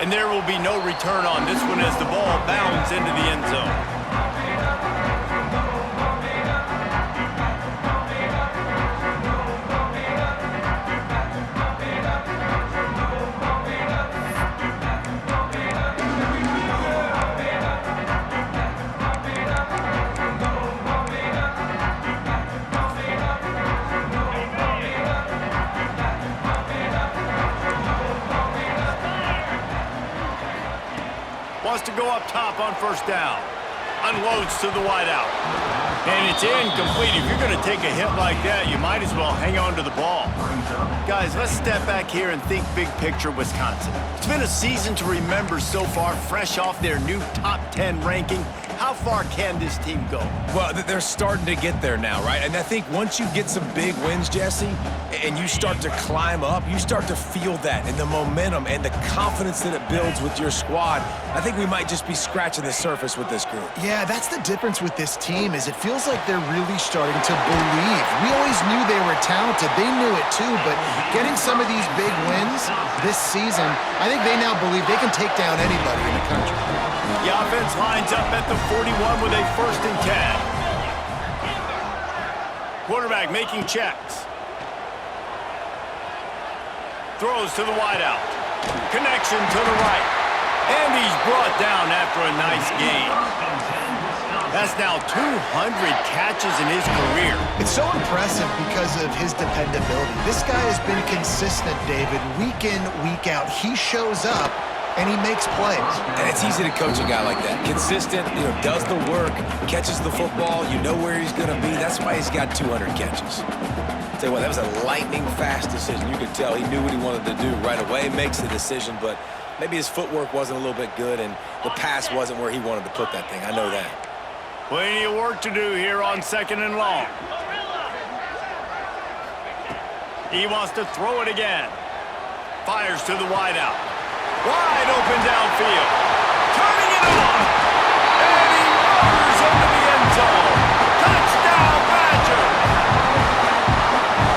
And there will be no return on this one as the ball bounds into the end zone. Wants to go up top on first down. Unloads to the wideout. And it's incomplete. If you're going to take a hit like that, you might as well hang on to the ball. Guys, let's step back here and think big picture Wisconsin. It's been a season to remember so far, fresh off their new top 10 ranking. How far can this team go? Well, they're starting to get there now, right? And I think once you get some big wins, Jesse, and you start to climb up, you start to feel that and the momentum and the confidence that it builds with your squad. I think we might just be scratching the surface with this group. Yeah, that's the difference with this team is it feels like they're really starting to believe. We always knew they were talented. They knew it too, but getting some of these big wins this season, I think they now believe they can take down anybody in the country. The offense lines up at the 41 with a 1st and 10. Quarterback making checks. Throws to the wideout. Connection to the right. And he's brought down after a nice gain. That's now 200 catches in his career. It's so impressive because of his dependability. This guy has been consistent, David, week in, week out. He shows up and he makes plays. And it's easy to coach a guy like that. Consistent, does the work, catches the football, you know where he's going to be. That's why he's got 200 catches. Tell you what, that was a lightning-fast decision. You could tell he knew what he wanted to do right away, makes the decision, but maybe his footwork wasn't a little bit good and the pass wasn't where he wanted to put that thing. I know that. Plenty of work to do here on 2nd and long. He wants to throw it again. Fires to the wideout. Wide open downfield. Turning it on. And he roars into the end zone. Touchdown, Badger.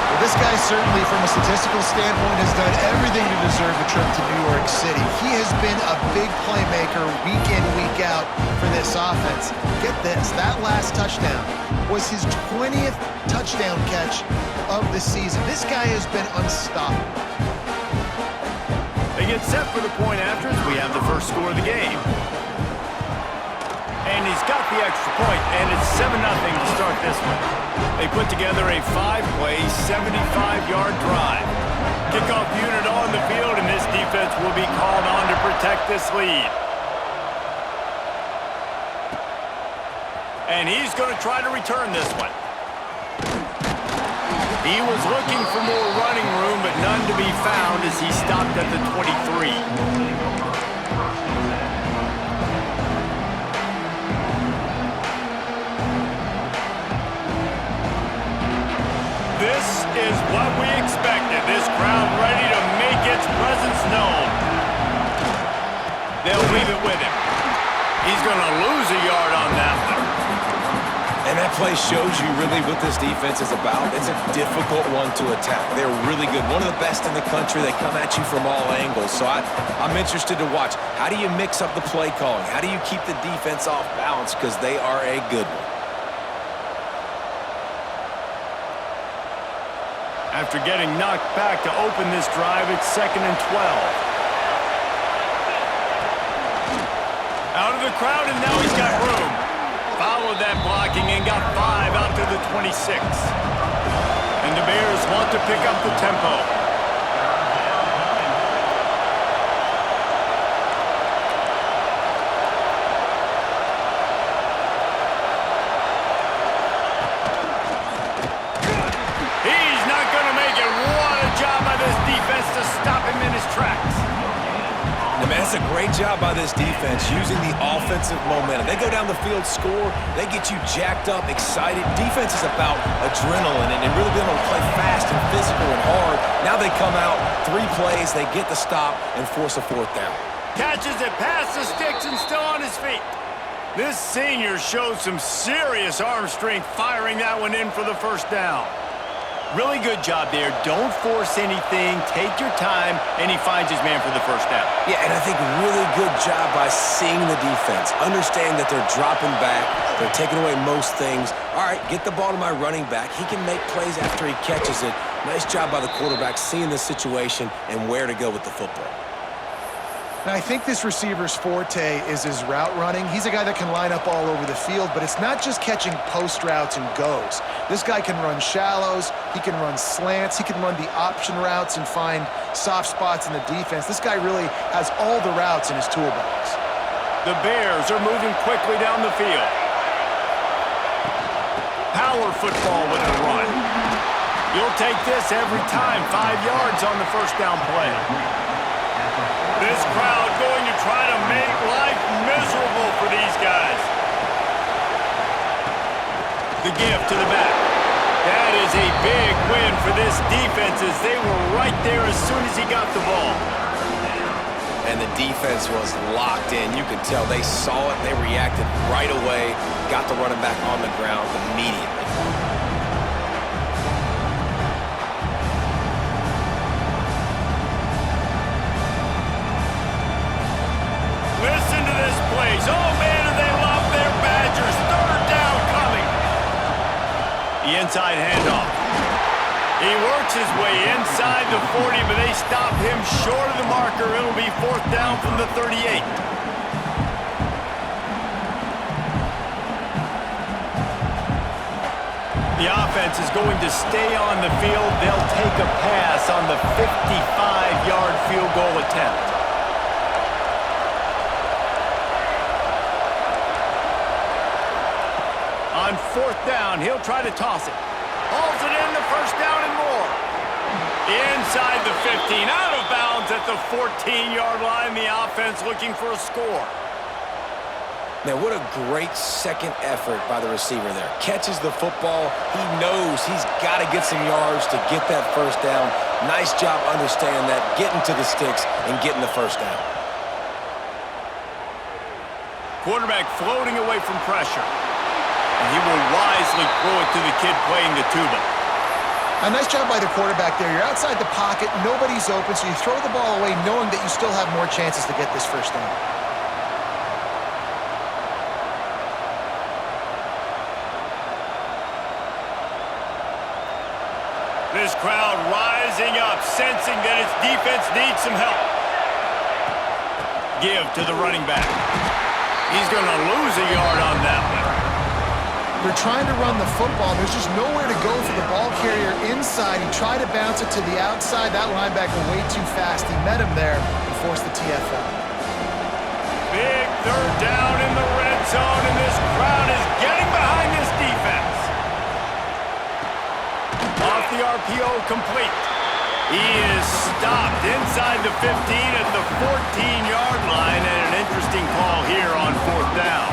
Well, this guy certainly, from a statistical standpoint, has done everything to deserve a trip to New York City. He has been a big playmaker week in, week out for this offense. Get this, that last touchdown was his 20th touchdown catch of the season. This guy has been unstoppable. They get set for the point after as we have the first score of the game. And he's got the extra point, and it's 7-0 to start this one. They put together a 5-play, 75-yard drive. Kickoff unit on the field, and this defense will be called on to protect this lead. And he's going to try to return this one. He was looking for more running room, but none to be found as he stopped at the 23. This is what we expected. This crowd ready to make its presence known. They'll leave it with him. He's going to lose a yard on that one. And that play shows you really what this defense is about. It's a difficult one to attack. They're really good. One of the best in the country. They come at you from all angles. So I'm interested to watch. How do you mix up the play calling? How do you keep the defense off balance? Because they are a good one. After getting knocked back to open this drive, it's 2nd and 12. Out of the crowd, and now he's got room. Followed that blocking and got 5 out to the 26. And the Bears want to pick up the tempo. He's not going to make it. What a job by this defense to stop him in his tracks. I mean, that's a great job by this defense using the offensive momentum. They go down the field, score, they get you jacked up, excited. Defense is about adrenaline and really being able to play fast and physical and hard. Now they come out, 3 plays, they get the stop and force a 4th down. Catches it past the sticks and still on his feet. This senior showed some serious arm strength firing that one in for the 1st down. Really good job there. Don't force anything. Take your time, and he finds his man for the first down. Yeah, and I think really good job by seeing the defense. Understand that they're dropping back. They're taking away most things. All right, get the ball to my running back. He can make plays after he catches it. Nice job by the quarterback seeing the situation and where to go with the football. Now, I think this receiver's forte is his route running. He's a guy that can line up all over the field, but it's not just catching post routes and goes. This guy can run shallows, he can run slants, he can run the option routes and find soft spots in the defense. This guy really has all the routes in his toolbox. The Bears are moving quickly down the field. Power football with a run. You'll take this every time. 5 yards on the first down play. This crowd going to try to make life miserable for these guys. The give to the back. That is a big win for this defense as they were right there as soon as he got the ball. And the defense was locked in. You could tell they saw it. They reacted right away. Got the running back on the ground immediately. Listen to this place. Oh, man, do they love their Badgers. Third down coming. The inside handoff. He works his way inside the 40, but they stop him short of the marker. It'll be fourth down from the 38. The offense is going to stay on the field. They'll take a pass on the 55-yard field goal attempt. On fourth down, he'll try to toss it. Hauls it in the first down and more. Inside the 15, out of bounds at the 14-yard line. The offense looking for a score. Man, what a great second effort by the receiver there. Catches the football. He knows he's got to get some yards to get that first down. Nice job understanding that, getting to the sticks and getting the first down. Quarterback floating away from pressure. And he will wisely throw it to the kid playing the tuba. A nice job by the quarterback there. You're outside the pocket, nobody's open, so you throw the ball away knowing that you still have more chances to get this first down. This crowd rising up, sensing that its defense needs some help. Give to the running back. He's going to lose a yard on that one. They're trying to run the football. There's just nowhere to go for the ball carrier inside. He tried to bounce it to the outside. That linebacker way too fast. He met him there and forced the TFL. Big third down in the red zone, and this crowd is getting behind this defense. Off the RPO, complete. He is stopped inside the 15 at the 14-yard line, and an interesting call here on fourth down.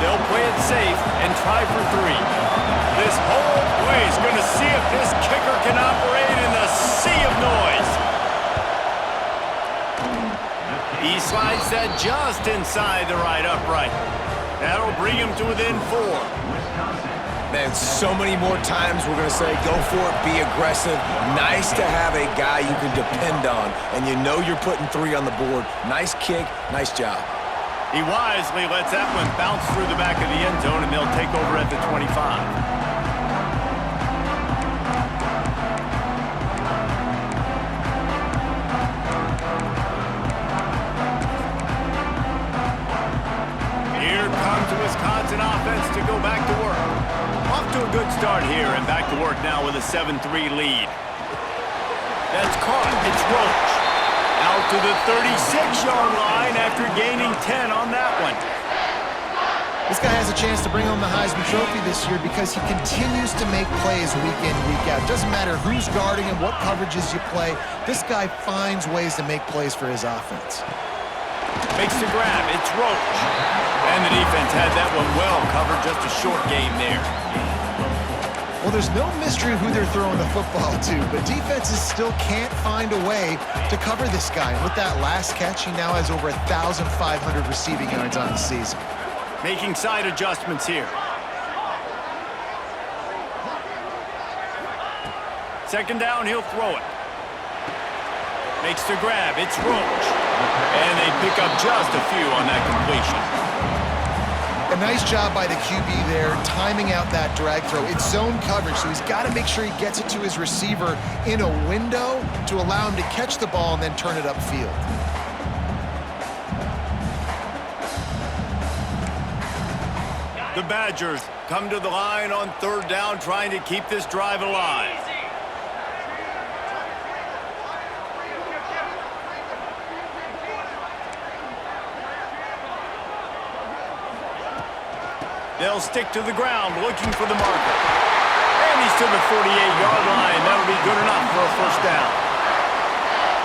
They'll play it safe and try for 3. This whole play is going to see if this kicker can operate in the sea of noise. He slides that just inside the right upright. That'll bring him to within 4. Man, so many more times we're going to say, go for it, be aggressive. Nice to have a guy you can depend on, and you know you're putting 3 on the board. Nice kick, nice job. He wisely lets that one bounce through the back of the end zone, and they'll take over at the 25. Here comes the Wisconsin offense to go back to work. Off to a good start here, and back to work now with a 7-3 lead. That's caught. It's Roach. Out to the 36-yard line after gaining 10 on that one. This guy has a chance to bring home the Heisman Trophy this year because he continues to make plays week in, week out. Doesn't matter who's guarding him, what coverages you play. This guy finds ways to make plays for his offense. Makes the grab. It's Roach. And the defense had that one well covered. Just a short game there. Well, there's no mystery who they're throwing the football to, but defenses still can't find a way to cover this guy. And with that last catch, he now has over 1,500 receiving yards on the season. Making side adjustments here. Second down, he'll throw it. Makes the grab. It's Roach. And they pick up just a few on that completion. A nice job by the QB there, timing out that drag throw. It's zone coverage, so he's got to make sure he gets it to his receiver in a window to allow him to catch the ball and then turn it upfield. The Badgers come to the line on third down, trying to keep this drive alive. They'll stick to the ground, looking for the marker. And he's to the 48-yard line. That'll be good enough for a first down.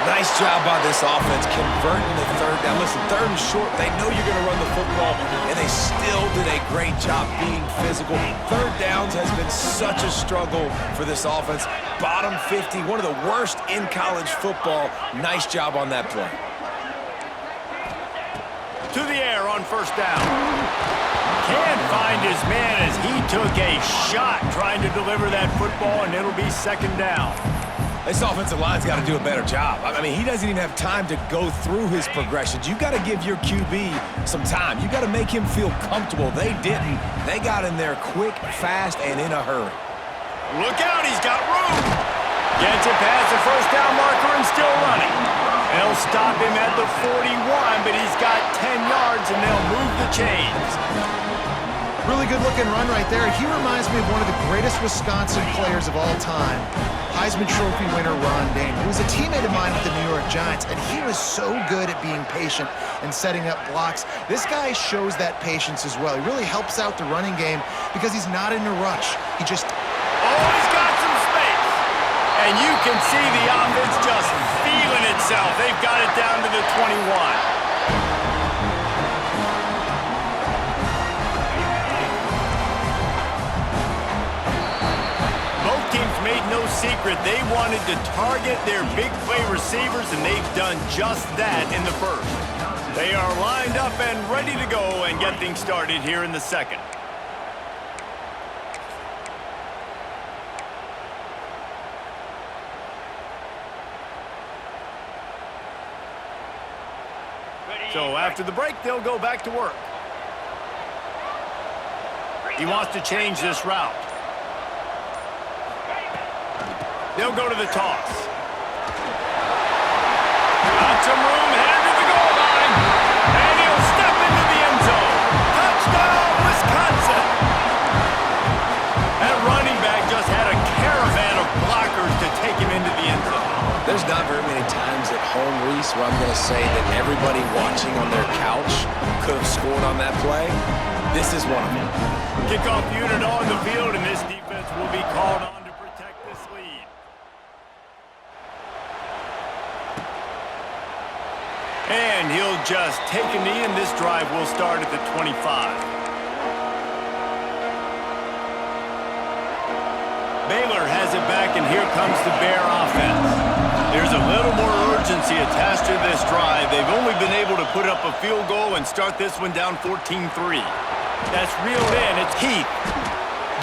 Nice job by this offense converting the third down. Listen, third and short, they know you're going to run the football, and they still did a great job being physical. Third downs has been such a struggle for this offense. Bottom 50, one of the worst in college football. Nice job on that play. To the air on first down. Can't find his man as he took a shot trying to deliver that football, and it'll be second down. This offensive line's got to do a better job. I mean, he doesn't even have time to go through his progressions. You've got to give your QB some time. You've got to make him feel comfortable. They didn't. They got in there quick, fast, and in a hurry. Look out, he's got room. Gets it past the first down marker and still running. They'll stop him at the 41, but he's got 10 yards, and they'll move the chains. Really good-looking run right there. He reminds me of one of the greatest Wisconsin players of all time, Heisman Trophy winner Ron Dayne, who was a teammate of mine with the New York Giants, and he was so good at being patient and setting up blocks. This guy shows that patience as well. He really helps out the running game because he's not in a rush. He just... Oh, he's got some space. And you can see the offense just feeling itself. They've got it down to the 21. Made no secret they wanted to target their big play receivers, and they've done just that in the first. They are lined up and ready to go and get things started here in the second. So after the break, they'll go back to work. He wants to change this route. They'll go to the toss. Got some room, headed to the goal line. And he'll step into the end zone. Touchdown, Wisconsin. That running back just had a caravan of blockers to take him into the end zone. There's not very many times at home, Reese, where I'm going to say that everybody watching on their couch could have scored on that play. This is one of them. Kickoff unit on the field, and this defense will be called on to protect this lead. And he'll just take a knee, and this drive will start at the 25. Baylor has it back, and here comes the Bear offense. There's a little more urgency attached to this drive. They've only been able to put up a field goal and start this one down 14-3. That's reeled in. It's Heath.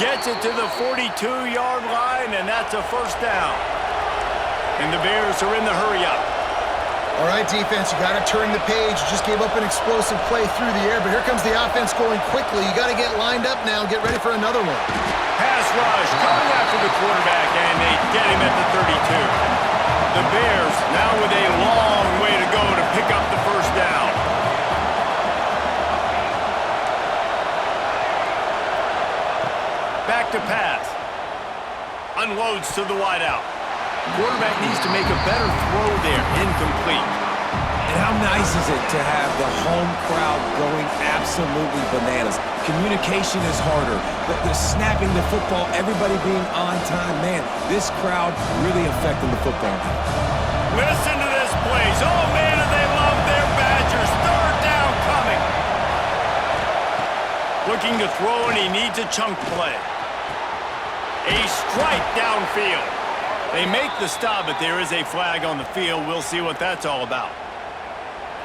Gets it to the 42-yard line, and that's a first down. And the Bears are in the hurry-up. All right, defense, you got to turn the page. You just gave up an explosive play through the air, but here comes the offense going quickly. You got to get lined up now, get ready for another one. Pass rush coming after the quarterback, and they get him at the 32. The Bears now with a long way to go to pick up the first down. Back to pass. Unloads to the wideout. Quarterback needs to make a better throw there. Incomplete. And how nice is it to have the home crowd going absolutely bananas? Communication is harder. The snapping the football, everybody being on time. Man, this crowd really affecting the football game. Listen to this place. Oh, man, do they love their Badgers. Third down coming. Looking to throw, and he needs a chunk play. A strike downfield. They make the stop, but there is a flag on the field. We'll see what that's all about.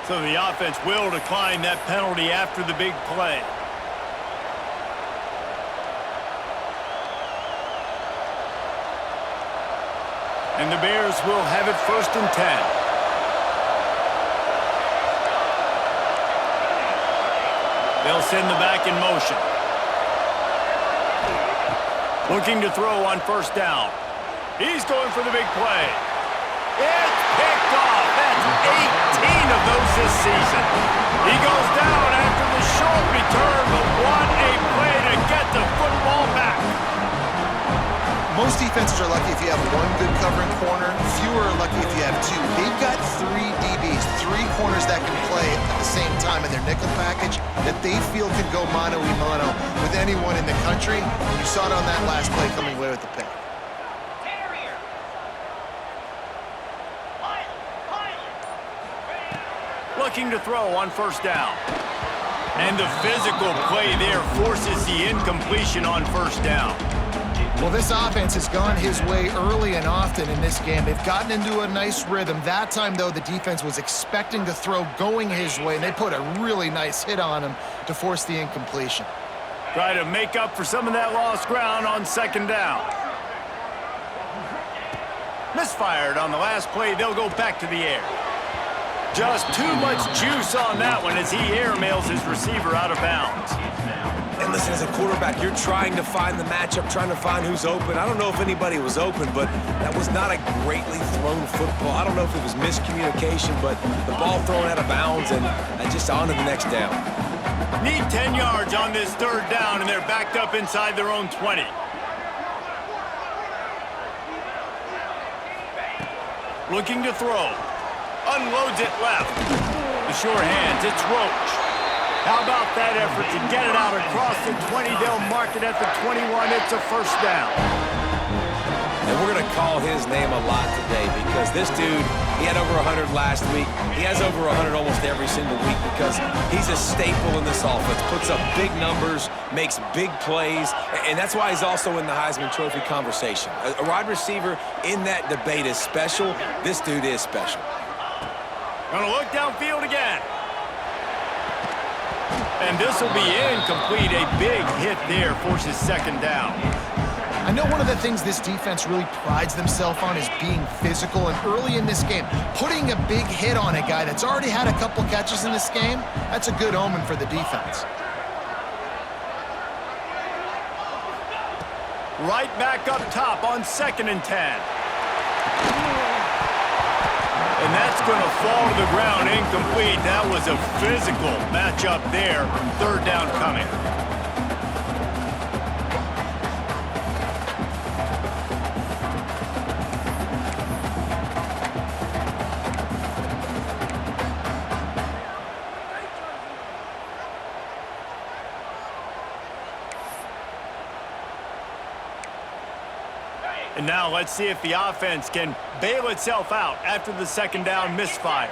So the offense will decline that penalty after the big play. And the Bears will have it 1st and 10. They'll send the back in motion. Looking to throw on 1st down. He's going for the big play. It's picked off. That's 18 of those this season. He goes down after the short return, but what a play to get the football back. Most defenses are lucky if you have one good covering corner. Fewer are lucky if you have two. They've got 3 DBs, 3 corners that can play at the same time in their nickel package that they feel can go mano-a-mano with anyone in the country. And you saw it on that last play coming away with the pick. Looking to throw on 1st down. And the physical play there forces the incompletion on 1st down. Well, this offense has gone his way early and often in this game. They've gotten into a nice rhythm. That time, though, the defense was expecting the throw going his way, and they put a really nice hit on him to force the incompletion. Try to make up for some of that lost ground on 2nd down. Misfired on the last play. They'll go back to the air. Just too much juice on that one as he airmails his receiver out of bounds. And listen, as a quarterback, you're trying to find the matchup, trying to find who's open. I don't know if anybody was open, but that was not a greatly thrown football. I don't know if it was miscommunication, but the ball thrown out of bounds and just on to the next down. Need 10 yards on this 3rd down, and they're backed up inside their own 20. Looking to throw. Unloads it left. The sure hands, it's Roach. How about that effort to get it out across the 20? They'll mark it at the 21. It's a 1st down. And we're going to call his name a lot today because this dude, he had over 100 last week. He has over 100 almost every single week because he's a staple in this offense. Puts up big numbers, makes big plays, and that's why he's also in the Heisman Trophy conversation. A wide receiver in that debate is special. This dude is special. Gonna look downfield again. And this will be incomplete. A big hit there forces 2nd down. I know one of the things this defense really prides themselves on is being physical, and early in this game, putting a big hit on a guy that's already had a couple catches in this game, that's a good omen for the defense. Right back up top on 2nd and 10. And that's going to fall to the ground incomplete. That was a physical matchup there. 3rd down coming. And now let's see if the offense can bail itself out after the 2nd down misfire.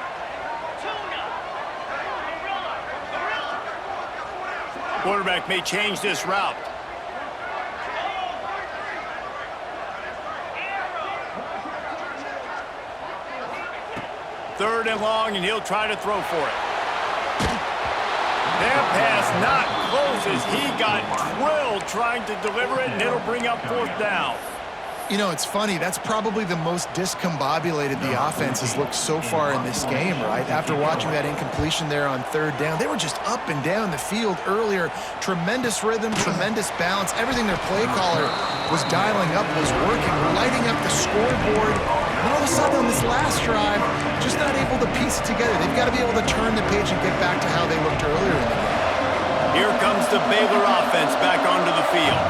Quarterback may change this route. Third and long, and he'll try to throw for it. That pass not close as he got drilled trying to deliver it, and it'll bring up 4th down. You know, it's funny. That's probably the most discombobulated the offense has looked so far in this game, right? After watching that incompletion there on 3rd down, they were just up and down the field earlier. Tremendous rhythm, tremendous balance. Everything their play caller was dialing up was working, lighting up the scoreboard. And all of a sudden on this last drive, just not able to piece it together. They've got to be able to turn the page and get back to how they looked earlier in the game. Here comes the Baylor offense back onto the field.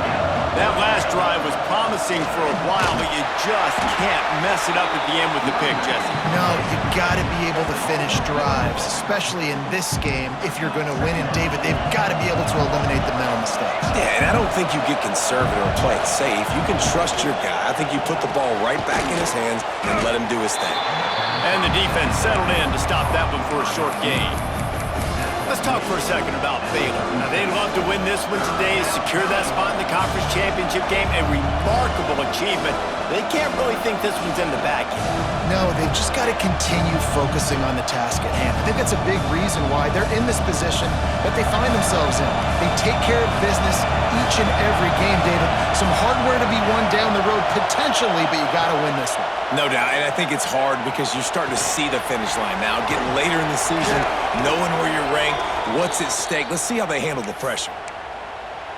That last drive was promising for a while, but you just can't mess it up at the end with the pick, Jesse. No, you got to be able to finish drives, especially in this game. If you're going to win, and David, they've got to be able to eliminate the mental mistakes. Yeah, and I don't think you get conservative or play it safe. You can trust your guy. I think you put the ball right back in his hands and let him do his thing. And the defense settled in to stop that one for a short gain. Let's talk for a second about Baylor. Now, they'd love to win this one today, secure that spot in the conference championship game. A remarkable achievement. They can't really think this one's in the bag yet. No, they've just got to continue focusing on the task at hand. I think that's a big reason why they're in this position that they find themselves in. They take care of business each each and every game, David. Some hardware to be won down the road potentially, but you got to win this one. No doubt, and I think it's hard because you're starting to see the finish line now. Getting later in the season, knowing where you're ranked, what's at stake. Let's see how they handle the pressure.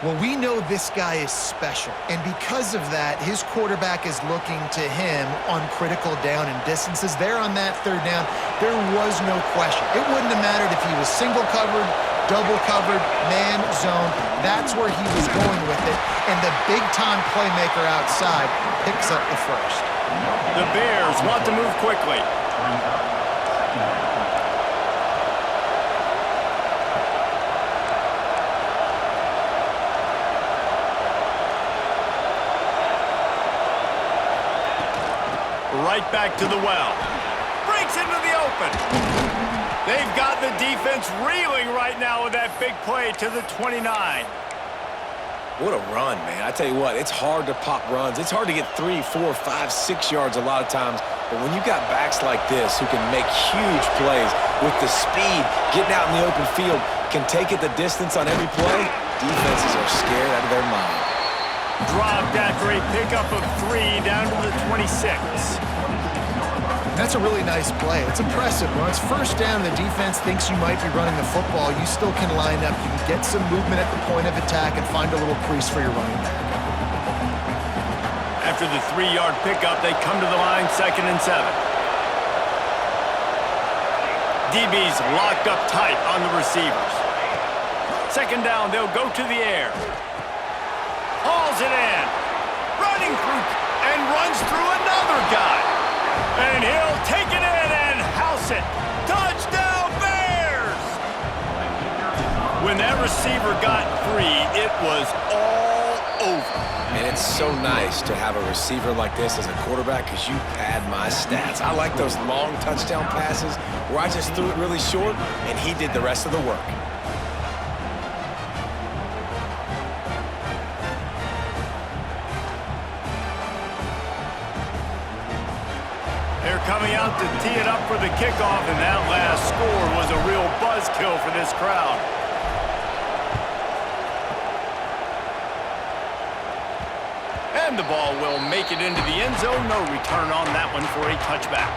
Well, we know this guy is special, and because of that, his quarterback is looking to him on critical down and distances. There on that third down, there was no question. It wouldn't have mattered if he was single covered, double covered, man, zone. That's where he was going with it, and the big-time playmaker outside picks up the first. The Bears want to move quickly. Right back to the well. Breaks into the open. They've got the defense reeling right now with that big play to the 29. What a run, man. I tell you what, it's hard to pop runs. It's hard to get 3, 4, 5, 6 yards a lot of times. But when you got backs like this who can make huge plays with the speed, getting out in the open field, can take it the distance on every play, defenses are scared out of their mind. Dropped after a pickup of 3 down to the 26. That's a really nice play. It's impressive. When it's first down, the defense thinks you might be running the football. You still can line up. You can get some movement at the point of attack and find a little crease for your running back. After the 3-yard pickup, they come to the line, 2nd and 7. DB's locked up tight on the receivers. 2nd down, they'll go to the air. Hauls it in. Running through and runs through another guy. And he'll take it in and house it. Touchdown, Bears! When that receiver got free, it was all over. And it's so nice to have a receiver like this as a quarterback because you pad my stats. I like those long touchdown passes where I just threw it really short and he did the rest of the work. They're coming out to tee it up for the kickoff, and that last score was a real buzzkill for this crowd. And the ball will make it into the end zone. No return on that one for a touchback.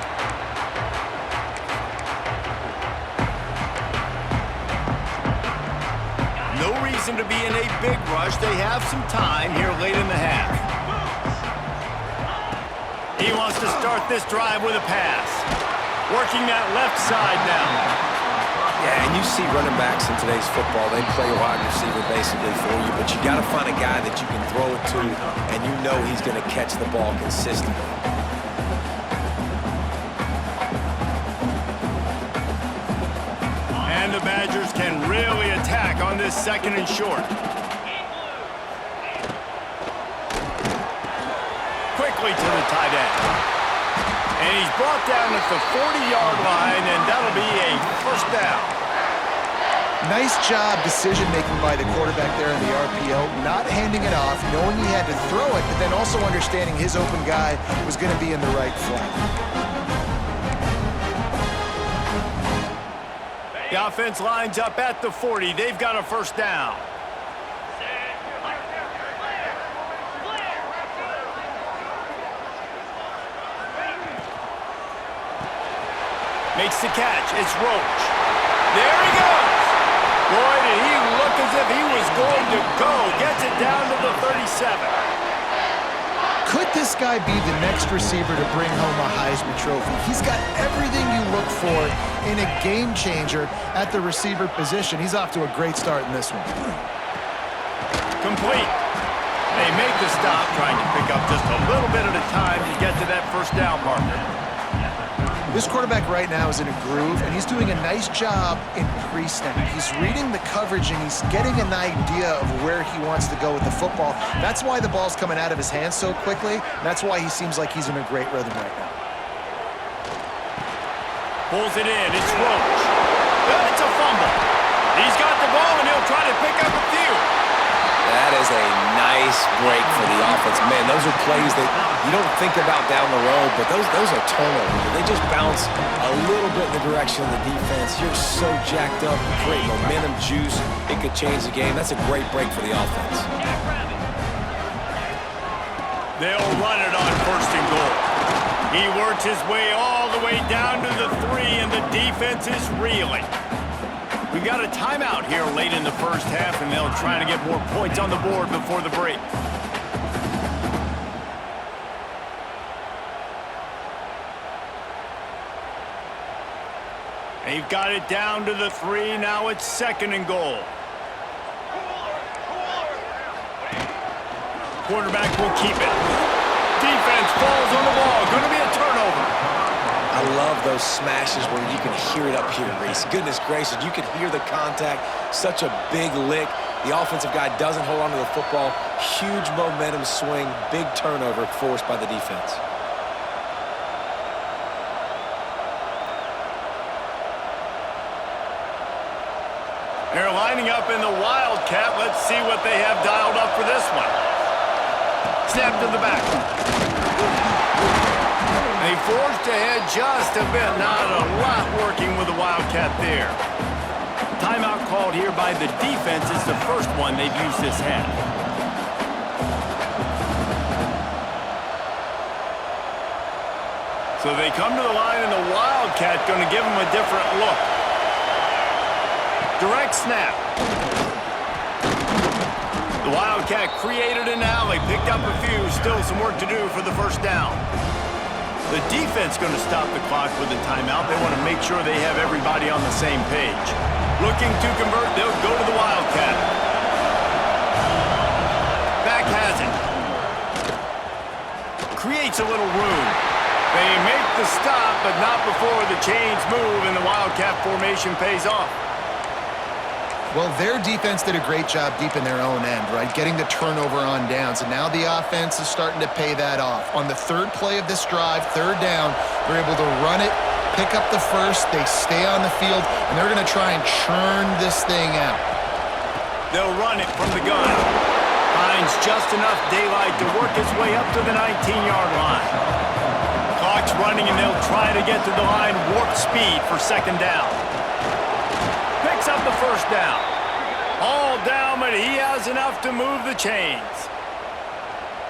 No reason to be in a big rush. They have some time here late in the half. He wants to start this drive with a pass. Working that left side now. Yeah, and you see running backs in today's football, they play wide receiver basically for you, but you got to find a guy that you can throw it to, and you know he's going to catch the ball consistently. And the Badgers can really attack on this 2nd and short. Quickly to the tight end. And he's brought down at the 40-yard line, and that'll be a first down. Nice job decision-making by the quarterback there in the RPO, not handing it off, knowing he had to throw it, but then also understanding his open guy was going to be in the right flat. The offense lines up at the 40. They've got a first down. Makes the catch. It's Roach. There he goes. Boy, did he look as if he was going to go. Gets it down to the 37. Could this guy be the next receiver to bring home a Heisman Trophy? He's got everything you look for in a game changer at the receiver position. He's off to a great start in this one. Complete. They make the stop, trying to pick up just a little bit at a time to get to that first down marker. This quarterback right now is in a groove, and he's doing a nice job in pre-snap. He's reading the coverage, and he's getting an idea of where he wants to go with the football. That's why the ball's coming out of his hands so quickly. That's why he seems like he's in a great rhythm right now. Pulls it in. It's Roach. It's a fumble. He's got the ball, and he'll try to pick up a few. That is a nice break for the offense. Man, those are plays that you don't think about down the road, but those are turnovers. They just bounce a little bit in the direction of the defense. You're so jacked up. You create momentum juice. It could change the game. That's a great break for the offense. They'll run it on 1st and goal. He works his way all the way down to the 3, and the defense is reeling. We got a timeout here late in the first half, and they'll try to get more points on the board before the break. They've got it down to the 3. Now it's 2nd and goal. Quarterback will keep it. Defense falls on the ball. Going to be a turnover. I love those smashes where you can hear it up here, Reese. Goodness gracious, you can hear the contact. Such a big lick. The offensive guy doesn't hold on to the football. Huge momentum swing. Big turnover forced by the defense. They're lining up in the Wildcat. Let's see what they have dialed up for this one. Snap to the back. They forced ahead just a bit. Not a lot working with the Wildcat there. Timeout called here by the defense. It's the first one they've used this half. So they come to the line, and the Wildcat going to give them a different look. Direct snap. The Wildcat created an alley, picked up a few, still some work to do for the first down. The defense going to stop the clock with a timeout. They want to make sure they have everybody on the same page. Looking to convert, they'll go to the Wildcat. Back has it. Creates a little room. They make the stop, but not before the chains move and the Wildcat formation pays off. Well, their defense did a great job deep in their own end, right? Getting the turnover on downs, and now the offense is starting to pay that off. On the 3rd play of this drive, 3rd down, they're able to run it, pick up the 1st, they stay on the field, and they're going to try and churn this thing out. They'll run it from the gun. Finds just enough daylight to work his way up to the 19-yard line. Clock's running, and they'll try to get to the line, warp speed for 2nd down. Picks up the 1st down. All down, but he has enough to move the chains.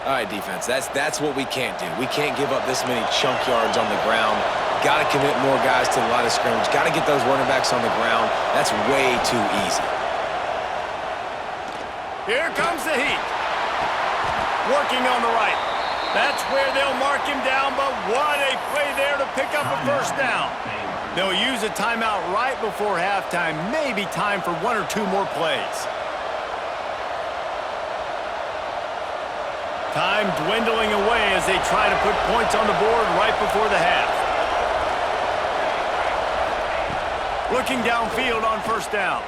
All right, defense, that's what we can't do. We can't give up this many chunk yards on the ground. Got to commit more guys to the line of scrimmage. Got to get those running backs on the ground. That's way too easy. Here comes the heat. Working on the right. That's where they'll mark him down, but what a play there to pick up a 1st down. They'll use a timeout right before halftime. Maybe time for 1 or 2 more plays. Time dwindling away as they try to put points on the board right before the half. Looking downfield on 1st down.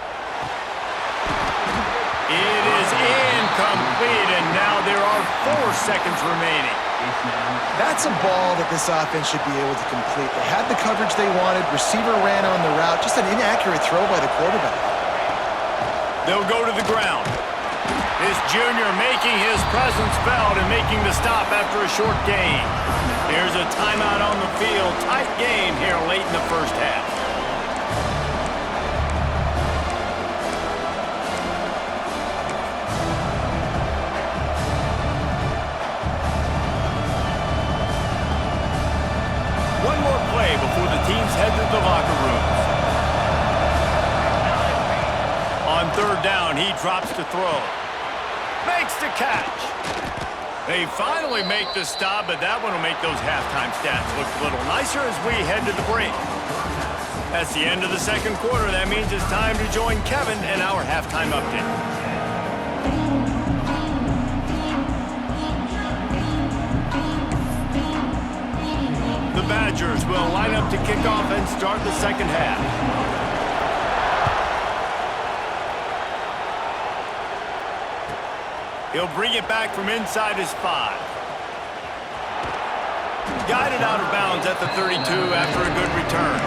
It is incomplete, and now there are 4 seconds remaining. That's a ball that this offense should be able to complete. They had the coverage they wanted. Receiver ran on the route. Just an inaccurate throw by the quarterback. They'll go to the ground. This junior making his presence felt and making the stop after a short gain. Here's a timeout on the field. Tight game here late in the first half. One more play before the teams head to the locker rooms. On 3rd down, he drops to throw. Makes the catch. They finally make the stop, but that one will make those halftime stats look a little nicer as we head to the break. That's the end of the 2nd quarter. That means it's time to join Kevin in our halftime update. The Badgers will line up to kick off and start the 2nd half. He'll bring it back from inside his 5. Guided out of bounds at the 32 after a good return.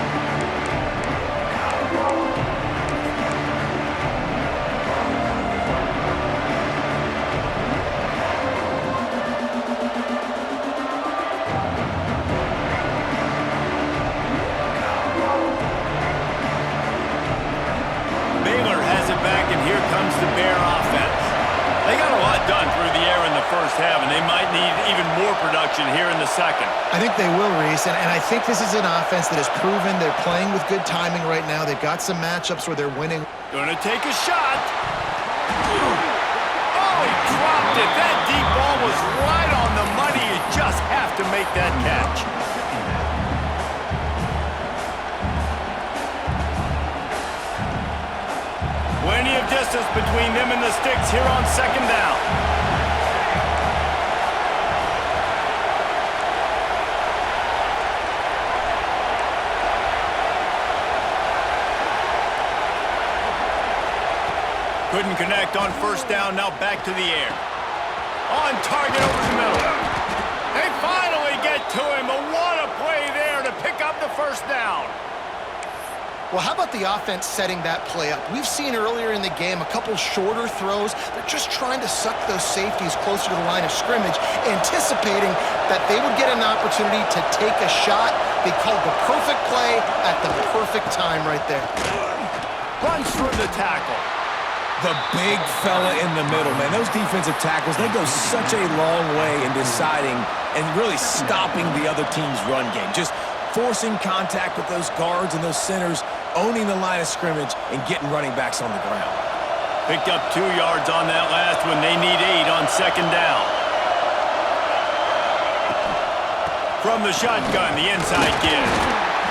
Baylor has it back, and here comes the Bear offense. They got a lot done through the air in the first first half, and they might need even more production here in the second. I think they will, Reese, and I think this is an offense that has proven they're playing with good timing right now. They've got some matchups where they're winning. Gonna take a shot. Oh, he dropped it. That deep ball was right on the money. You just have to make that catch. Plenty of distance between them and the sticks here on second down. Couldn't connect on first down, now back to the air. On target over the middle. They finally get to him, but what a play there to pick up the first down. Well, how about the offense setting that play up? We've seen earlier in the game a couple shorter throws. They're just trying to suck those safeties closer to the line of scrimmage, anticipating that they would get an opportunity to take a shot. They called the perfect play at the perfect time right there. Runs through the tackle. The big fella in the middle, man. Those defensive tackles, they go such a long way in deciding and really stopping the other team's run game. Just forcing contact with those guards and those centers, owning the line of scrimmage, and getting running backs on the ground. Picked up 2 yards on that last one. They need 8 on second down. From the shotgun, the inside give.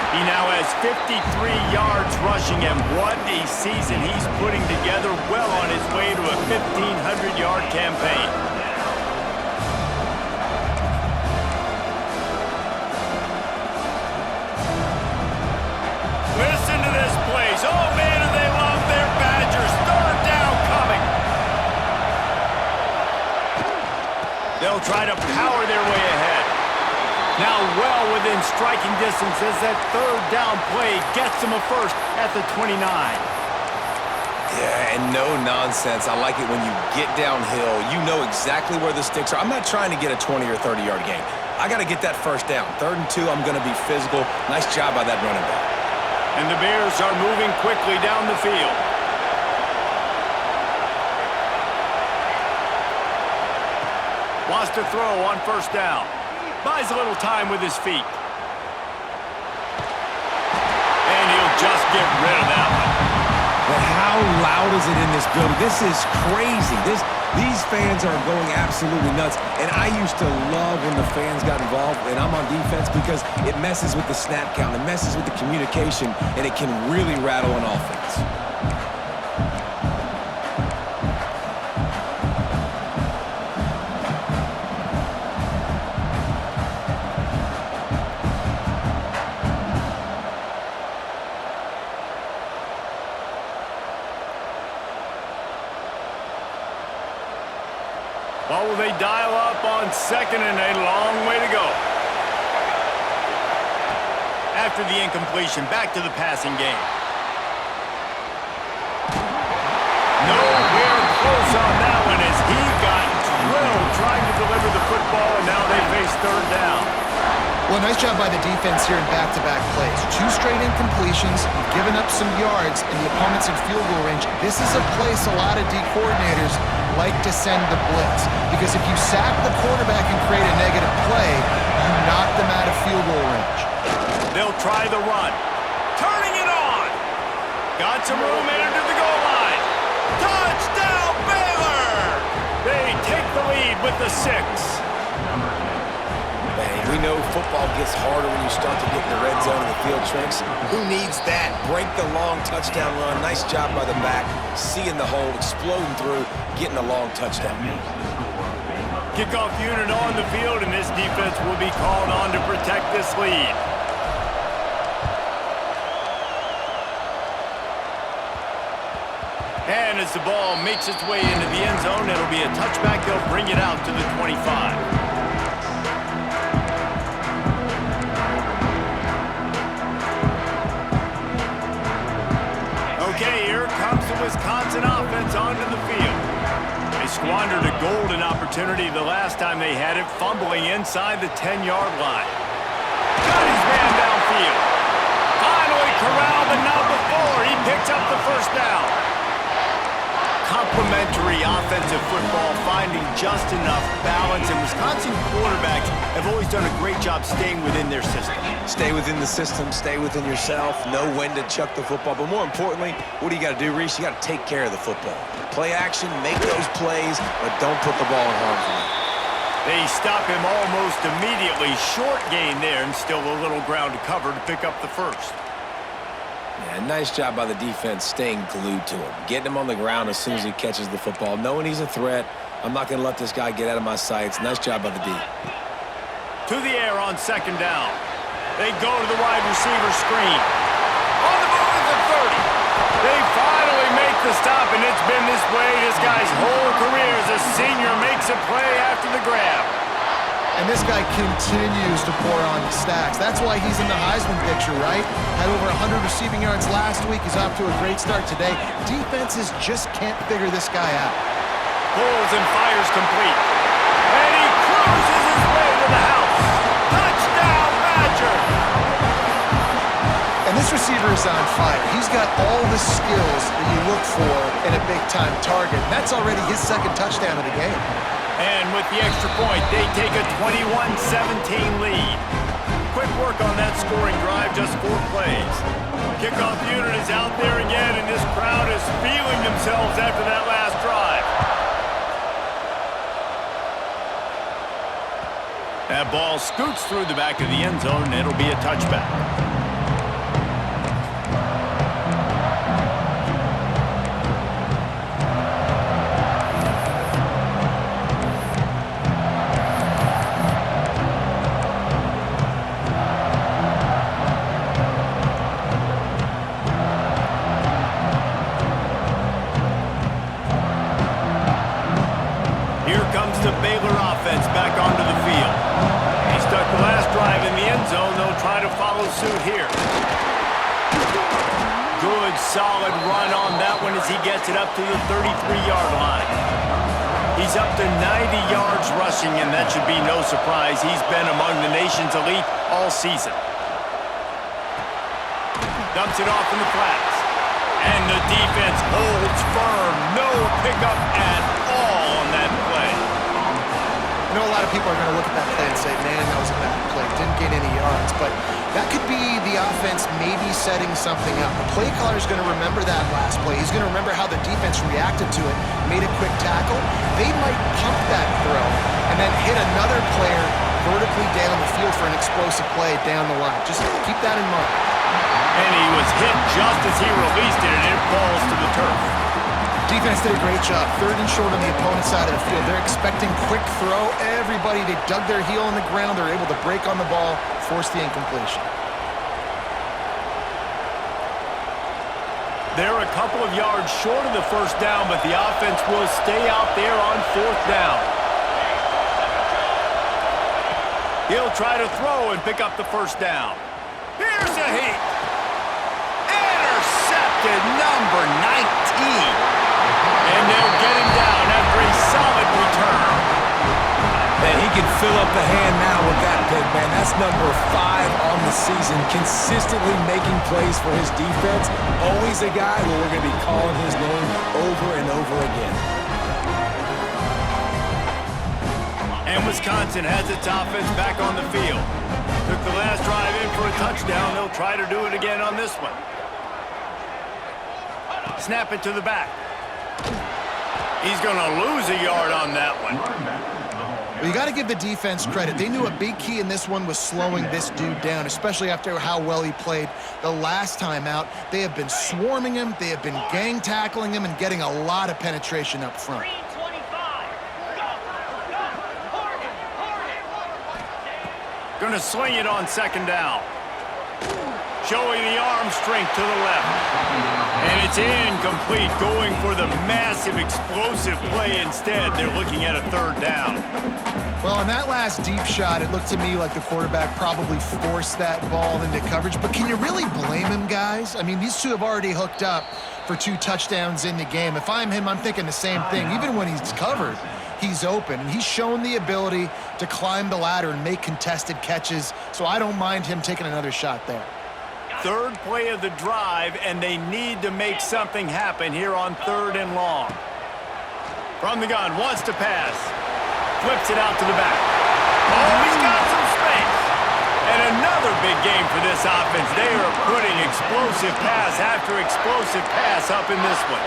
He now has 53 yards rushing, and what a season he's putting together, well on his way to a 1,500-yard campaign. Listen to this place. Oh, man, do they love their Badgers. Third down coming. They'll try to power their way ahead. Now well within striking distance as that third down play gets them a first at the 29. Yeah, and no nonsense. I like it when you get downhill. You know exactly where the sticks are. I'm not trying to get a 20 or 30-yard gain. I got to get that first down. 3rd and 2, I'm going to be physical. Nice job by that running back. And the Bears are moving quickly down the field. Wants to throw on first down. Buys a little time with his feet. And he'll just get rid of that one. But how loud is it in this building? This is crazy. These fans are going absolutely nuts. And I used to love when the fans got involved, and I'm on defense, because it messes with the snap count, it messes with the communication, and it can really rattle an offense. What will they dial up on second, and a long way to go? After the incompletion, back to the passing game. Nowhere close on that one as he got drilled trying to deliver the football, and now they face third down. Well, nice job by the defense here in back-to-back plays. 2 straight incompletions, given up some yards, and the opponent's in field goal range. This is a place a lot of D coordinators like to send the blitz, because if you sack the quarterback and create a negative play, you knock them out of field goal range. They'll try the run. Turning it on. Got some room into the goal line. Touchdown, Baylor! They take the lead with the 6. We know football gets harder when you start to get in the red zone and the field shrinks. Who needs that? Break the long touchdown run. Nice job by the back. Seeing the hole, exploding through, getting a long touchdown. Kickoff unit on the field, and this defense will be called on to protect this lead. And as the ball makes its way into the end zone, it'll be a touchback. They'll bring it out to the 25. Okay, here comes the Wisconsin offense onto the field. They squandered a golden opportunity the last time they had it, fumbling inside the 10-yard line. Got his man downfield. Finally corralled, but not before. He picks up the first down. complementary offensive football, finding just enough balance, and Wisconsin quarterbacks have always done a great job staying within their system. Stay within the system, stay within yourself, know when to chuck the football. But more importantly, what do you got to do, Reese? You got to take care of the football. Play action, make those plays, but don't put the ball in harm's way. They stop him almost immediately. Short gain there, and still a little ground to cover to pick up the first. Yeah, nice job by the defense staying glued to him. Getting him on the ground as soon as he catches the football. Knowing he's a threat, I'm not going to let this guy get out of my sights. Nice job by the D. To the air on second down. They go to the wide receiver screen. On the move at the 30. They finally make the stop, and it's been this way this guy's whole career as a senior makes a play after the grab. And this guy continues to pour on the stacks. That's why he's in the Heisman picture, right? Had over 100 receiving yards last week. He's off to a great start today. Defenses just can't figure this guy out. Pulls and fires complete. And he cruises his way to the house. Touchdown, Badger! And this receiver is on fire. He's got all the skills that you look for in a big-time target. That's already his second touchdown of the game. And with the extra point, they take a 21-17 lead. Quick work on that scoring drive, just 4 plays. Kickoff unit is out there again, and this crowd is feeling themselves after that last drive. That ball scoots through the back of the end zone, and it'll be a touchback. The Baylor offense back onto the field. He stuck the last drive in the end zone. They'll try to follow suit here. Good, solid run on that one as he gets it up to the 33-yard line. He's up to 90 yards rushing, and that should be no surprise. He's been among the nation's elite all season. Dumps it off in the flats. And the defense holds firm. No pickup at all on that play. I know a lot of people are going to look at that play and say, man, that was a bad play. Didn't get any yards. But that could be the offense maybe setting something up. The play caller is going to remember that last play. He's going to remember how the defense reacted to it, made a quick tackle. They might pump that throw and then hit another player vertically down the field for an explosive play down the line. Just keep that in mind. And he was hit just as he released it, and it falls to the turf. Defense did a great job. 3rd and short on the opponent's side of the field. They're expecting quick throw. Everybody, they dug their heel on the ground. They're able to break on the ball, force the incompletion. They're a couple of yards short of the first down, but the offense will stay out there on 4th down. He'll try to throw and pick up the first down. Here's a heat. Intercepted, number 19. And they'll get him down after a solid return. Man, he can fill up the hand now with that pick, man. That's number 5 on the season, consistently making plays for his defense. Always a guy where we're going to be calling his name over and over again. And Wisconsin has its offense back on the field. Took the last drive in for a touchdown. They'll try to do it again on this one. Snap it to the back. He's going to lose a yard on that one. Well, you got to give the defense credit. They knew a big key in this one was slowing this dude down, especially after how well he played the last time out. They have been swarming him. They have been gang tackling him and getting a lot of penetration up front. Going to swing it on second down. Showing the arm strength to the left. And it's incomplete, going for the massive explosive play instead. They're looking at a 3rd down. Well, on that last deep shot, it looked to me like the quarterback probably forced that ball into coverage. But can you really blame him, guys? I mean, these two have already hooked up for 2 touchdowns in the game. If I'm him, I'm thinking the same thing. Even when he's covered, he's open. And he's shown the ability to climb the ladder and make contested catches. So I don't mind him taking another shot there. 3rd play of the drive, and they need to make something happen here on 3rd and long. From the gun, wants to pass. Flips it out to the back. Oh, he's got some space. And another big game for this offense. They are putting explosive pass after explosive pass up in this one.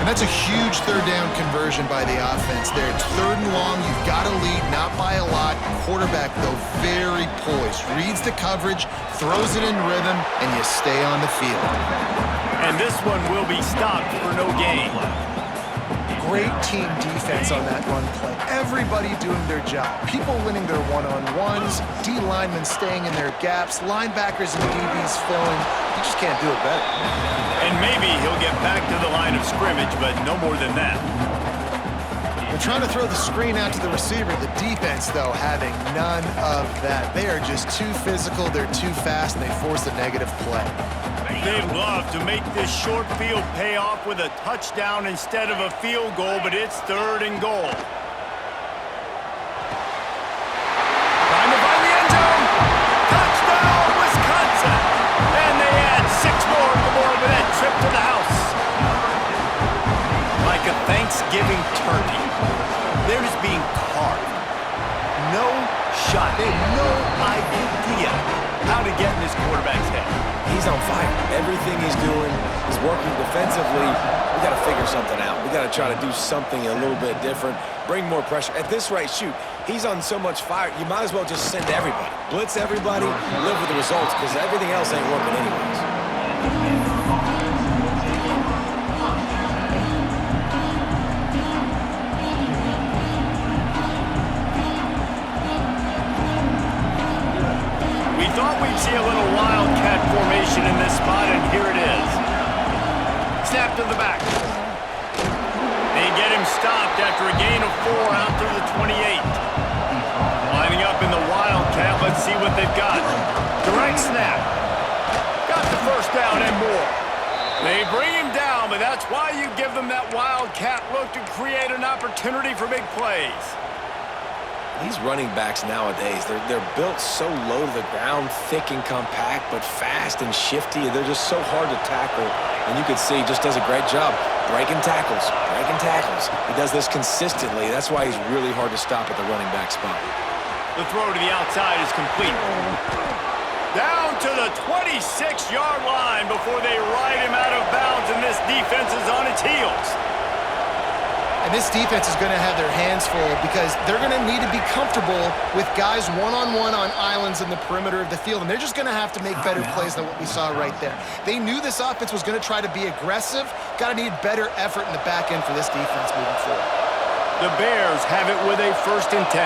And that's a huge third down conversion by the offense there. It's 3rd and long. You've got to lead, not by a lot. Quarterback, though, very poised. Reads the coverage, throws it in rhythm, and you stay on the field. And this one will be stopped for no gain. Great team defense on that run play. Everybody doing their job. People winning their one-on-ones, D linemen staying in their gaps, linebackers and DBs filling. You just can't do it better. And maybe he'll get back to the line of scrimmage, but no more than that. They're trying to throw the screen out to the receiver. The defense, though, having none of that. They are just too physical, they're too fast, and they force a negative play. They'd love to make this short field pay off with a touchdown instead of a field goal, but it's 3rd and goal. Time to find the end zone. Touchdown, Wisconsin! And they add 6 more to the board with that trip to the house. Like a Thanksgiving turkey, they're just being carved. No shot. They have no idea how to get in this quarterback's head. He's on fire. Everything he's doing is working defensively. We got to figure something out. We got to try to do something a little bit different, bring more pressure. At this rate, shoot, he's on so much fire, you might as well just send everybody. Blitz everybody, live with the results, because everything else ain't working anyways. Thought we'd see a little wildcat formation in this spot, and here it is. Snap to the back. They get him stopped after a gain of 4 out to the 28. Lining up in the wildcat, let's see what they've got. Direct snap. Got the first down and more. They bring him down, but that's why you give them that wildcat look to create an opportunity for big plays. These running backs nowadays, they're built so low to the ground, thick and compact, but fast and shifty. They're just so hard to tackle. And you can see he just does a great job breaking tackles, breaking tackles. He does this consistently. That's why he's really hard to stop at the running back spot. The throw to the outside is complete. Down to the 26-yard line before they ride him out of bounds, and this defense is on its heels. And this defense is going to have their hands full because they're going to need to be comfortable with guys one-on-one on islands in the perimeter of the field, and they're just going to have to make better plays than what we saw right there. They knew this offense was going to try to be aggressive. Got to need better effort in the back end for this defense moving forward. The Bears have it with a 1st and 10.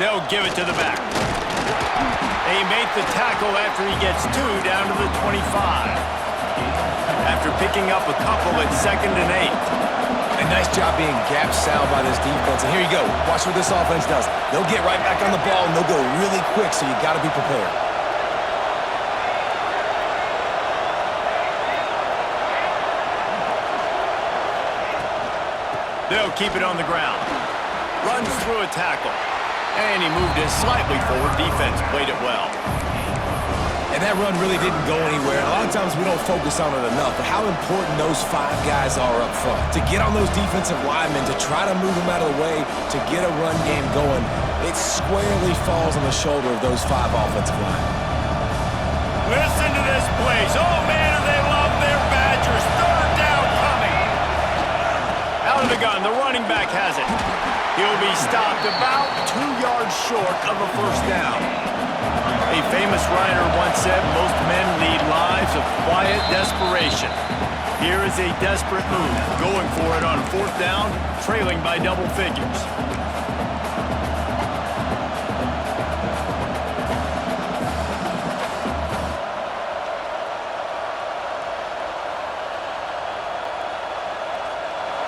They'll give it to the back. They make the tackle after he gets 2 down to the 25. After picking up a couple at 2nd and 8. A nice job being gap sound by this defense. And here you go. Watch what this offense does. They'll get right back on the ball, and they'll go really quick, so you got to be prepared. They'll keep it on the ground. Runs through a tackle. And he moved it slightly forward. Defense played it well. And that run really didn't go anywhere. A lot of times we don't focus on it enough, but how important those 5 guys are up front. To get on those defensive linemen, to try to move them out of the way, to get a run game going, it squarely falls on the shoulder of those 5 offensive linemen. Listen to this place. Oh, man, do they love their Badgers. 3rd down coming. Out of the gun, the running back has it. He'll be stopped about 2 yards short of a 1st down. A famous writer once said, most men lead lives of quiet desperation. Here is a desperate move, going for it on 4th down, trailing by double figures.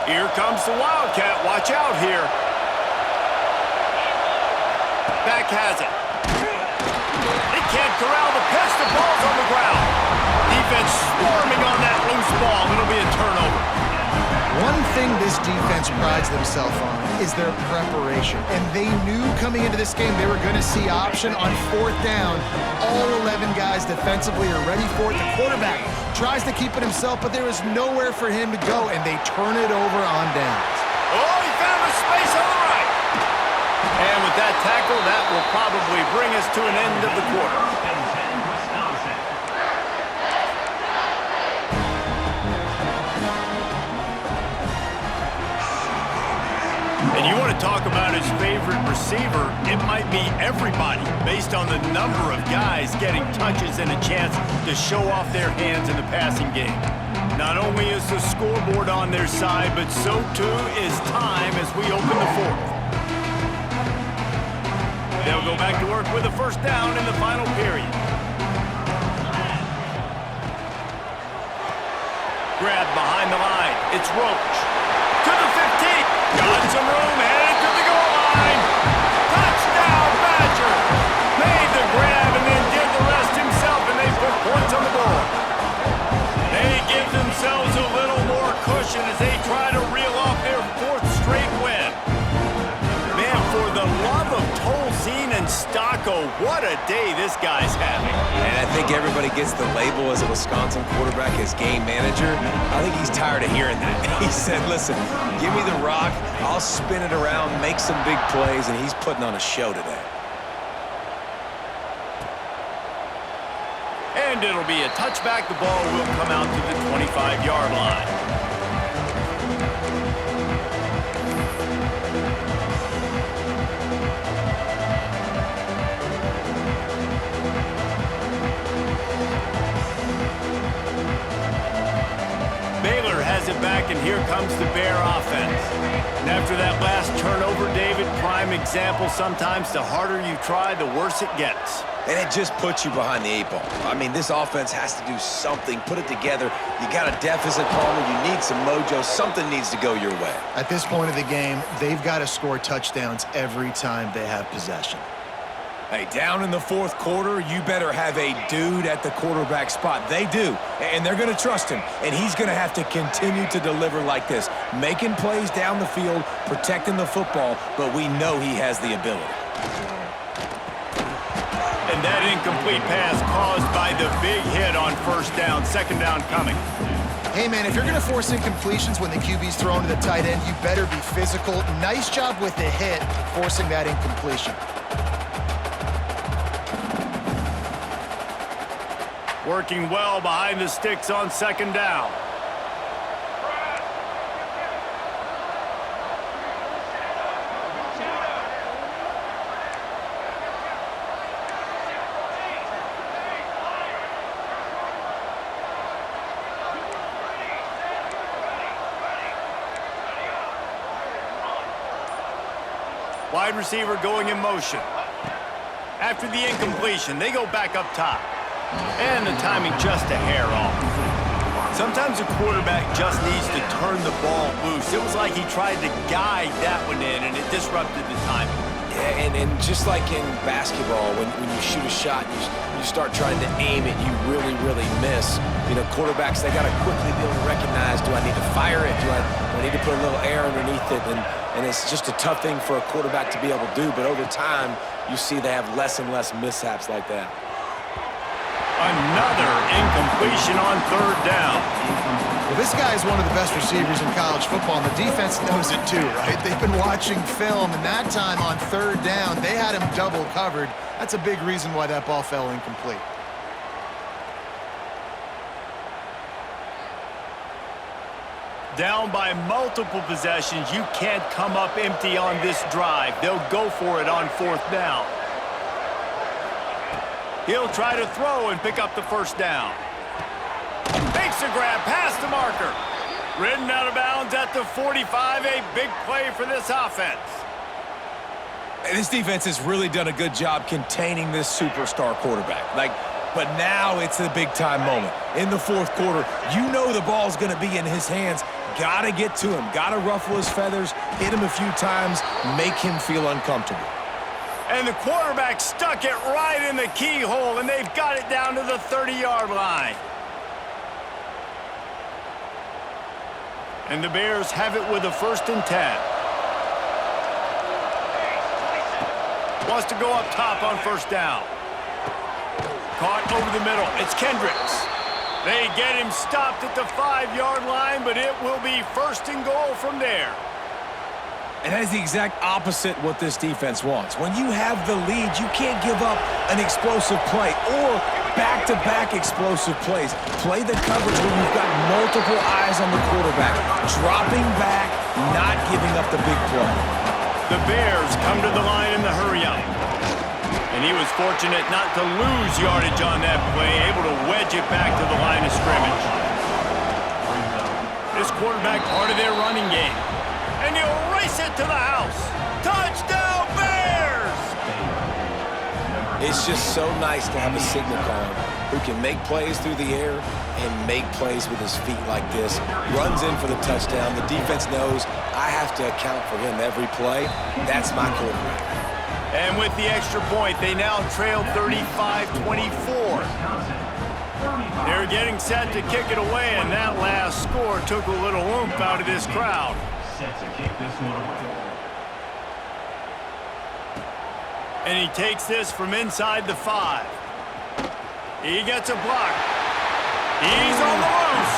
Here comes the Wildcat. Watch out here. Back has it. They can't corral the pitch. The ball's on the ground. Defense swarming on that loose ball. It'll be a turnover. 1 thing this defense prides themselves on is their preparation. And they knew coming into this game they were going to see option on 4th down. All 11 guys defensively are ready for it. The quarterback tries to keep it himself, but there is nowhere for him to go, and they turn it over on downs. Oh, he found a space on the right. And with that tackle, that will probably bring us to an end of the quarter. And you want to talk about his favorite receiver, it might be everybody based on the number of guys getting touches and a chance to show off their hands in the passing game. Not only is the scoreboard on their side, but so too is time as we open the 4th. They'll go back to work with a first down in the final period. Grab behind the line. It's Roach. To the 15. Got some room, headed to the goal line. Touchdown, Badger. Made the grab and then did the rest himself, and they put points on the board. They give themselves a little more cushion as they try to reel off their 4th straight win. Man, for the love of Tolzien and Stocco, what a day this guy's having. And I think everybody gets the label as a Wisconsin quarterback as game manager. I think he's tired of hearing that. He said, listen, give me the rock, I'll spin it around, make some big plays, and he's putting on a show today. And it'll be a touchback. The ball will come out to the 25-yard line. Baylor has it back, and here comes the Bear offense. And after that last turnover, David, prime example, sometimes the harder you try, the worse it gets. And it just puts you behind the 8 ball. I mean, this offense has to do something, put it together. You got a deficit, Palmer, you need some mojo, something needs to go your way. At this point of the game, they've got to score touchdowns every time they have possession. Hey, down in the 4th quarter, you better have a dude at the quarterback spot. They do, and they're going to trust him, and he's going to have to continue to deliver like this, making plays down the field, protecting the football, but we know he has the ability. And that incomplete pass caused by the big hit on 1st down, 2nd down coming. Hey, man, if you're going to force incompletions when the QB's thrown to the tight end, you better be physical. Nice job with the hit, forcing that incompletion. Working well behind the sticks on 2nd down. Wide receiver going in motion. After the incompletion, they go back up top. And the timing just a hair off. Sometimes a quarterback just needs to turn the ball loose. It was like he tried to guide that one in, and it disrupted the timing. Yeah, and just like in basketball, when you shoot a shot, you start trying to aim it, you really, really miss. You know, quarterbacks, they got to quickly be able to recognize, do I need to fire it? Do I need to put a little air underneath it? And it's just a tough thing for a quarterback to be able to do, but over time, you see they have less and less mishaps like that. Another incompletion on 3rd down. Well, this guy is one of the best receivers in college football, and the defense knows it too, right? They've been watching film, and that time on 3rd down, they had him double covered. That's a big reason why that ball fell incomplete. Down by multiple possessions, you can't come up empty on this drive. They'll go for it on 4th down. He'll try to throw and pick up the 1st down. Makes a grab past the marker. Ridden out of bounds at the 45, a big play for this offense. And this defense has really done a good job containing this superstar quarterback. But now it's the big-time moment. In the 4th quarter, you know the ball's going to be in his hands. Got to get to him. Got to ruffle his feathers, hit him a few times, make him feel uncomfortable. And the quarterback stuck it right in the keyhole, and they've got it down to the 30-yard line. And the Bears have it with a 1st and 10. Wants to go up top on 1st down. Caught over the middle. It's Kendricks. They get him stopped at the 5-yard line, but it will be 1st and goal from there. And that is the exact opposite what this defense wants. When you have the lead, you can't give up an explosive play or back-to-back explosive plays. Play the coverage when you've got multiple eyes on the quarterback, dropping back, not giving up the big play. The Bears come to the line in the hurry-up. And he was fortunate not to lose yardage on that play, able to wedge it back to the line of scrimmage. This quarterback part of their running game. And he'll race it to the house. Touchdown, Bears! It's just so nice to have a signal caller who can make plays through the air and make plays with his feet like this. Runs in for the touchdown. The defense knows I have to account for him every play. That's my quarterback. And with the extra point, they now trail 35-24. They're getting set to kick it away, and that last score took a little oomph out of this crowd. And he takes this from inside the 5. He gets a block. He's on the loose.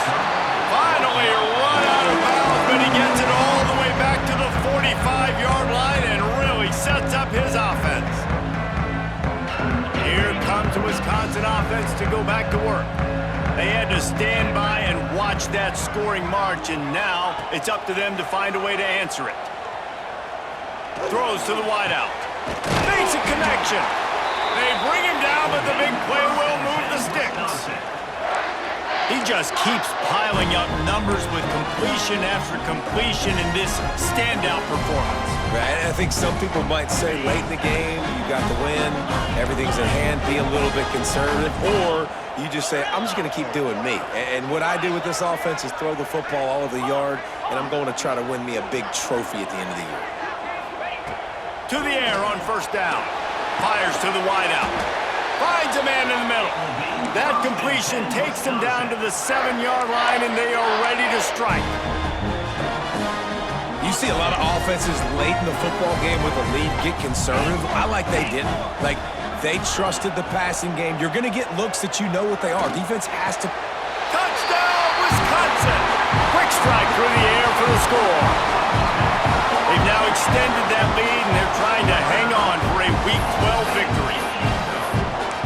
Finally run out of bounds, but he gets it all the way back to the 45-yard line and really sets up his offense. Here comes the Wisconsin offense to go back to work. They had to stand by and watch that scoring march, and now it's up to them to find a way to answer it. Throws to the wideout. Makes a connection. They bring him down, but the big play will move the sticks. He just keeps piling up numbers with completion after completion in this standout performance. Right, I think some people might say late in the game, you got the win, everything's at hand, be a little bit conservative, or you just say, I'm just going to keep doing me. And what I do with this offense is throw the football all over the yard, and I'm going to try to win me a big trophy at the end of the year. To the air on 1st down. Fires to the wideout. Finds a man in the middle. That completion takes them down to the 7-yard line, and they are ready to strike. You see a lot of offenses late in the football game with a lead get conservative. I like they didn't. Like, they trusted the passing game. You're going to get looks that you know what they are. Defense has to... Touchdown, Wisconsin! Quick strike through the air for the score. They've now extended that lead, and they're trying to hang on for a Week 12 victory.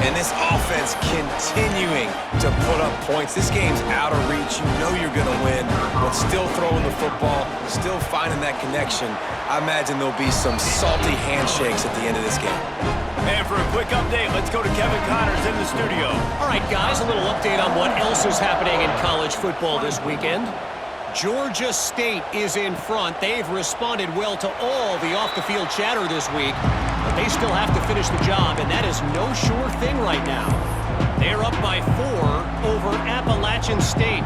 And this offense continuing to put up points. This game's out of reach. You know you're going to win, but still throwing the football, still finding that connection. I imagine there'll be some salty handshakes at the end of this game. And for a quick update, let's go to Kevin Connors in the studio. All right, guys, a little update on what else is happening in college football this weekend. Georgia State is in front. They've responded well to all the off-the-field chatter this week, but they still have to finish the job, and that is no sure thing right now. They're up by 4 over Appalachian State.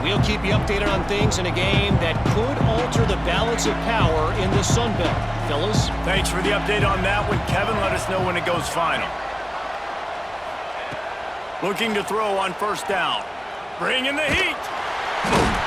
We'll keep you updated on things in a game that could alter the balance of power in the Sun Belt. Fellas? Thanks for the update on that one, Kevin. Let us know when it goes final. Looking to throw on 1st down. Bring in the heat.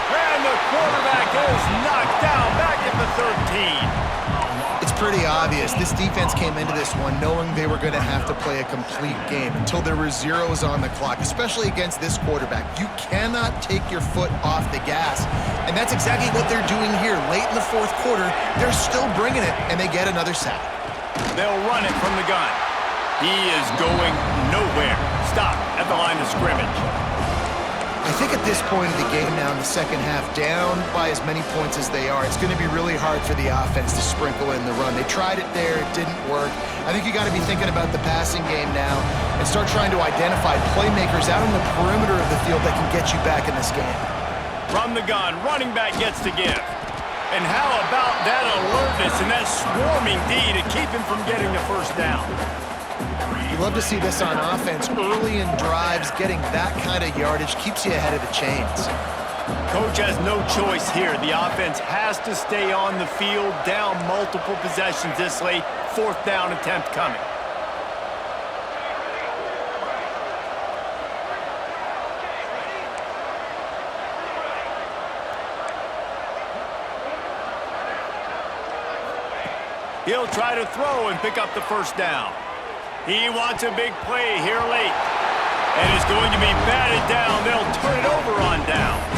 And the quarterback is knocked down back at the 13. It's pretty obvious. This defense came into this one knowing they were going to have to play a complete game until there were zeros on the clock, especially against this quarterback. You cannot take your foot off the gas, and that's exactly what they're doing here. Late in the 4th quarter, they're still bringing it, and they get another sack. They'll run it from the gun. He is going nowhere. Stop at the line of scrimmage. I think at this point of the game now in the second half, down by as many points as they are, it's going to be really hard for the offense to sprinkle in the run. They tried it there. It didn't work. I think you got to be thinking about the passing game now and start trying to identify playmakers out in the perimeter of the field that can get you back in this game. From the gun, running back gets to give. And how about that alertness and that swarming D to keep him from getting the 1st down? You love to see this on offense. Early in drives, getting that kind of yardage keeps you ahead of the chains. Coach has no choice here. The offense has to stay on the field, down multiple possessions this late. 4th down attempt coming. He'll try to throw and pick up the first down. He wants a big play here late. And it's going to be batted down. They'll turn it over on down.